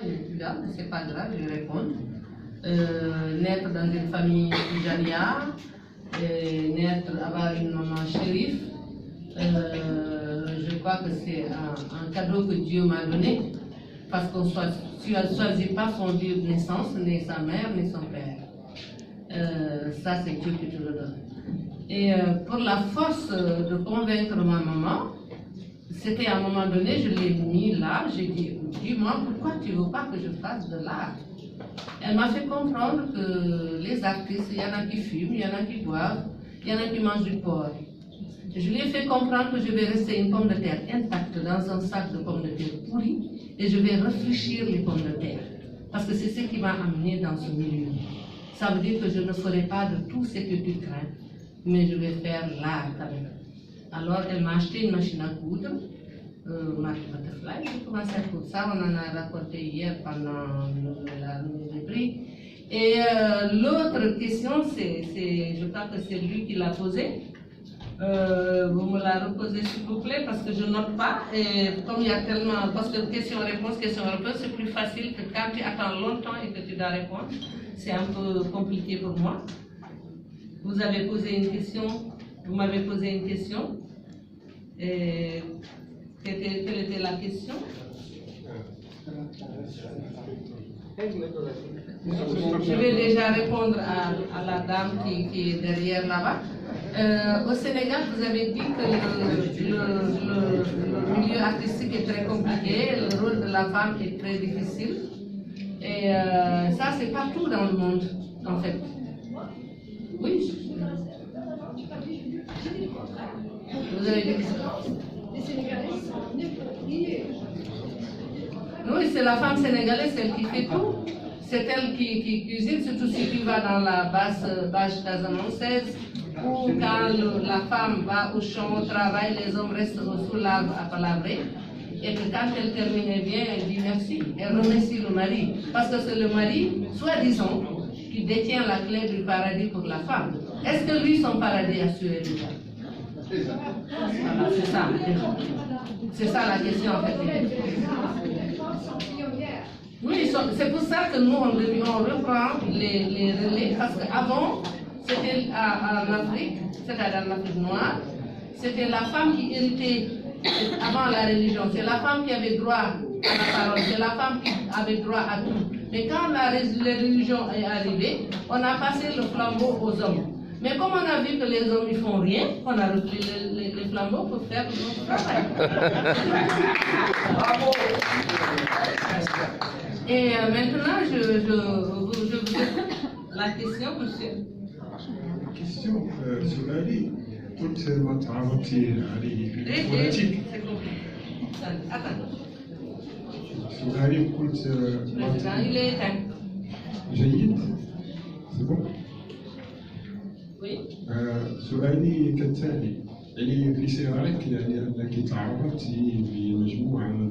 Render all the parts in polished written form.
il est plus là, mais c'est pas grave, je vais répondre. Naître dans une famille tijania, avoir une maman shérif, je crois que c'est un cadeau que Dieu m'a donné, parce qu'on ne choisit pas son lieu de naissance, ni sa mère, ni son père. Ça, c'est Dieu qui te le donne. Et pour la force de convaincre ma maman, c'était à un moment donné, je l'ai mis là, j'ai dit, dis-moi pourquoi tu ne veux pas que je fasse de l'art? Elle m'a fait comprendre que les artistes, il y en a qui fument, il y en a qui boivent, il y en a qui mangent du porc. Je lui ai fait comprendre que je vais rester une pomme de terre intacte dans un sac de pommes de terre pourries et je vais réfléchir les pommes de terre. Parce que c'est ce qui m'a amené dans ce milieu. Ça veut dire que je ne ferai pas de tout ce que tu crains, mais je vais faire l'art quand même. Alors elle m'a acheté une machine à coudre, marque Butterfly, j'ai commencé à coudre ça, on en a rapporté hier pendant la remise des prix. Et l'autre question, je crois que c'est lui qui l'a posée. Vous me la reposez s'il vous plaît parce que je note pas et comme il y a tellement, parce que question-réponse, c'est plus facile que quand tu attends longtemps et que tu dois répondre, c'est un peu compliqué pour moi. Vous avez posé une question, vous m'avez posé une question et quelle était la question? Je vais déjà répondre à la dame qui est derrière là-bas. Au Sénégal, vous avez dit que le milieu artistique est très compliqué, le rôle de la femme est très difficile. Et ça, c'est partout dans le monde, en fait. Oui. Vous avez dit les Sénégalais sont nés. Oui, c'est la femme sénégalaise, celle qui fait tout. C'est elle qui cuisine, surtout si tu vas dans la basse casamançaise, où quand la femme va au champ, au travail, les hommes restent sous l'arbre à palabrer. Et que quand elle termine bien, elle dit merci. Elle remercie le mari. Parce que c'est le mari, soi-disant, qui détient la clé du paradis pour la femme. Est-ce que lui, son paradis assuré déjà? Voilà, c'est ça. C'est ça la question en fait. Oui, c'est pour ça que nous, on reprend les relais, parce qu'avant, c'était en Afrique, c'est-à-dire en Afrique noire, c'était la femme qui héritait avant la religion, c'est la femme qui avait droit à la parole, c'est la femme qui avait droit à tout. Mais quand la religion est arrivée, on a passé le flambeau aux hommes. Mais comme on a vu que les hommes ne font rien, on a repris les flambeaux pour faire notre travail. Bravo. Et maintenant, je vous écoute la question, monsieur. La question, سؤالي كنت ما تعرضتي عليه في البوليتيك. سؤالي كنت جيد. سؤالي كالتالي، يعني في صغرك يعني انك تعرضتي لمجموعه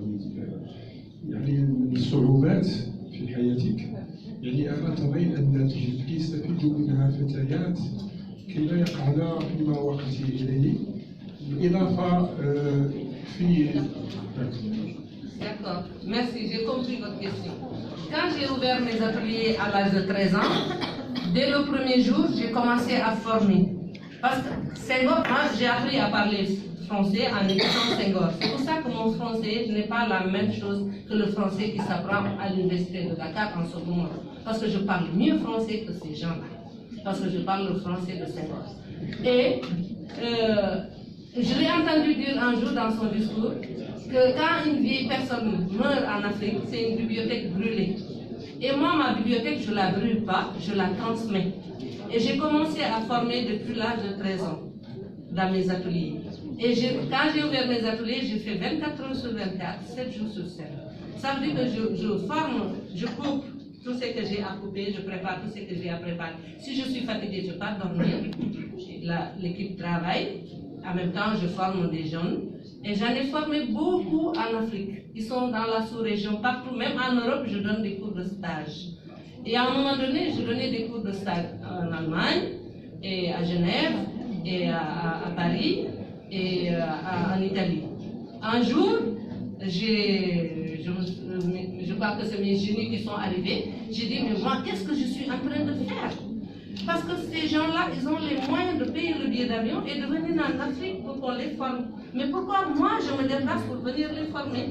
يعني من الصعوبات في حياتك، يعني الا ترين ان تجدك يستفيد منها فتيات كي لا يقعن فيما وقعت اليه، بالاضافه في. D'accord, merci, j'ai compris votre question. Quand j'ai ouvert mes ateliers à l'âge de 13 ans, dès le premier jour, j'ai commencé à former. Parce que Senghor, moi, j'ai appris à parler français en écoutant Senghor. C'est pour ça que mon français n'est pas la même chose que le français qui s'apprend à l'université de Dakar en ce moment. Parce que je parle mieux français que ces gens-là. Parce que je parle le français de Senghor. Et je l'ai entendu dire un jour dans son discours que quand une vieille personne meurt en Afrique, c'est une bibliothèque brûlée. Et moi, ma bibliothèque, je ne la brûle pas, je la transmets. Et j'ai commencé à former depuis l'âge de 13 ans dans mes ateliers. Et quand j'ai ouvert mes ateliers, j'ai fait 24 heures sur 24, 7 jours sur 7. Ça veut dire que je forme, je coupe tout ce que j'ai à couper, je prépare tout ce que j'ai à préparer. Si je suis fatiguée, je pars dormir. L'équipe travaille. En même temps, je forme des jeunes. Et j'en ai formé beaucoup en Afrique. Ils sont dans la sous-région, partout. Même en Europe, je donne des cours de stage. Et à un moment donné, je donnais des cours de stage en Allemagne, et à Genève, et à Paris, et en Italie. Un jour, j'ai je crois que c'est mes génies qui sont arrivés. J'ai dit, mais moi, qu'est-ce que je suis en train de faire? Parce que ces gens-là, ils ont les moyens de payer le billet d'avion et de venir en Afrique pour qu'on les forme. Mais pourquoi moi, je me déplace pour venir les former?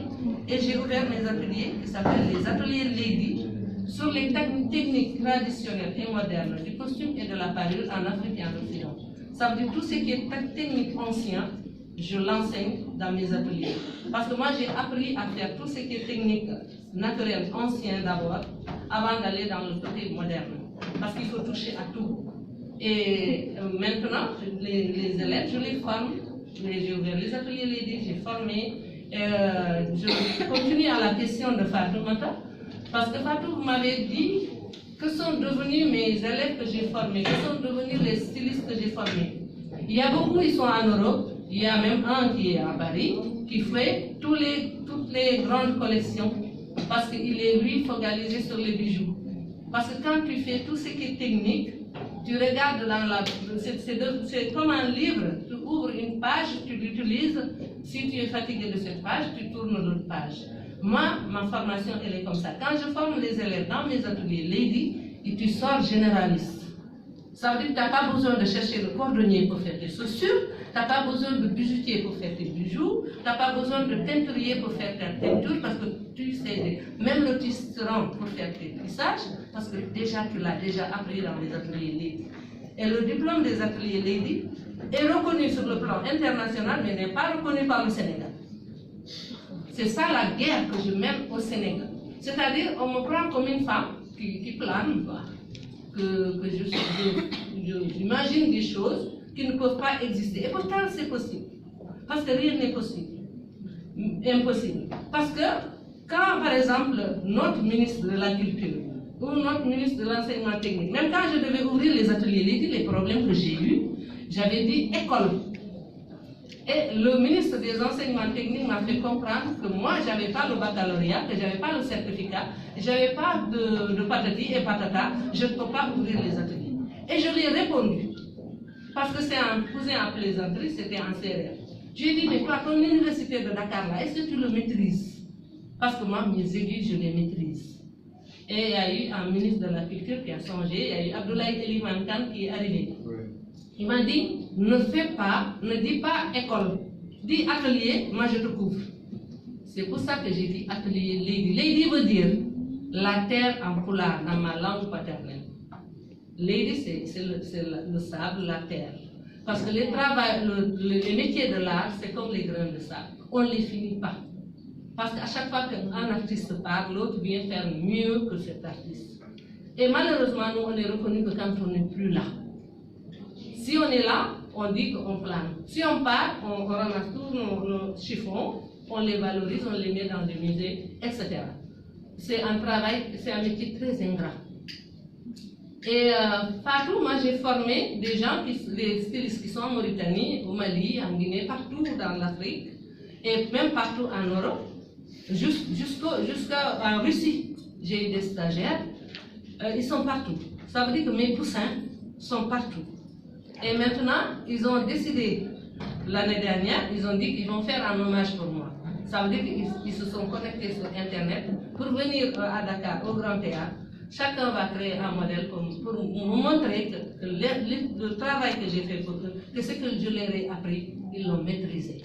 Et j'ai ouvert mes ateliers qui s'appellent les ateliers Lady sur les techniques traditionnelles et modernes du costume et de la parure en Afrique et en Occident. Ça veut dire tout ce qui est technique ancien, je l'enseigne dans mes ateliers. Parce que moi, j'ai appris à faire tout ce qui est technique naturelle ancien d'abord, avant d'aller dans le côté moderne. Parce qu'il faut toucher à tout. Et maintenant, les élèves, je les forme. J'ai ouvert les ateliers Lady, j'ai formé. Je continue à la question de Fatou Mata. Parce que Fatou, vous m'avez dit que sont devenus mes élèves que j'ai formés, que sont devenus les stylistes que j'ai formés. Il y a beaucoup, ils sont en Europe. Il y a même un qui est à Paris, qui fait toutes les grandes collections. Parce qu'il est, lui, focalisé sur les bijoux. Parce que quand tu fais tout ce qui est technique, tu regardes dans la... C'est comme un livre. Tu ouvres une page, tu l'utilises. Si tu es fatigué de cette page, tu tournes l'autre page. Moi, ma formation, elle est comme ça. Quand je forme les élèves dans mes ateliers Lady, et tu sors généraliste. Ça veut dire que tu n'as pas besoin de chercher le cordonnier pour faire tes chaussures, tu n'as pas besoin de bijoutier pour faire tes bijoux, tu n'as pas besoin de teinturier pour faire ta teinture, parce que tu sais, même le tisserand pour faire tes tissages, parce que déjà tu l'as déjà appris dans les ateliers Lady. Et le diplôme des ateliers Lady est reconnu sur le plan international, mais n'est pas reconnu par le Sénégal. C'est ça la guerre que je mène au Sénégal. C'est-à-dire, on me prend comme une femme qui plane, quoi. Que j'imagine des choses qui ne peuvent pas exister. Et pourtant, c'est possible. Parce que rien n'est possible. Impossible. Parce que quand, par exemple, notre ministre de la Culture ou notre ministre de l'Enseignement Technique, même quand je devais ouvrir les ateliers Lady, les problèmes que j'ai eus, j'avais dit école. Et le ministre des Enseignements Techniques m'a fait comprendre que moi, je n'avais pas le baccalauréat, que je n'avais pas le certificat, je n'avais pas de patati et patata, je ne peux pas ouvrir les ateliers. Et je lui ai répondu, parce que c'est un cousin en plaisanterie, c'était en CRR. Je lui ai dit, mais toi, ton université de Dakar, là, est-ce que tu le maîtrises? Parce que moi, mes aiguilles, je les maîtrise. Et il y a eu un ministre de la Culture qui a changé, il y a eu Abdoulaye Eliman Khan qui est arrivé. Il m'a dit, ne dis pas école, dis atelier, moi je te couvre. C'est pour ça que j'ai dit atelier Lady. Lady veut dire la terre en poulard, dans ma langue paternelle. Lady, c'est le sable, la terre. Parce que les métiers de l'art, c'est comme les grains de sable. On ne les finit pas. Parce qu'à chaque fois qu'un artiste part, l'autre vient faire mieux que cet artiste. Et malheureusement, nous, on est reconnu que quand on n'est plus là. Si on est là, on dit qu'on plane. Si on part, on ramasse tous nos chiffons, on les valorise, on les met dans des musées, etc. C'est un travail, c'est un métier très ingrat. Et partout, moi j'ai formé des gens, des stylistes qui sont en Mauritanie, au Mali, en Guinée, partout dans l'Afrique, et même partout en Europe, jusqu'en Russie. J'ai eu des stagiaires, ils sont partout. Ça veut dire que mes poussins sont partout. Et maintenant, ils ont décidé, l'année dernière, ils ont dit qu'ils vont faire un hommage pour moi. Ça veut dire qu'ils se sont connectés sur Internet pour venir à Dakar, au Grand Théâtre. Chacun va créer un modèle pour me montrer que le travail que j'ai fait pour eux, que ce que je leur ai appris, ils l'ont maîtrisé.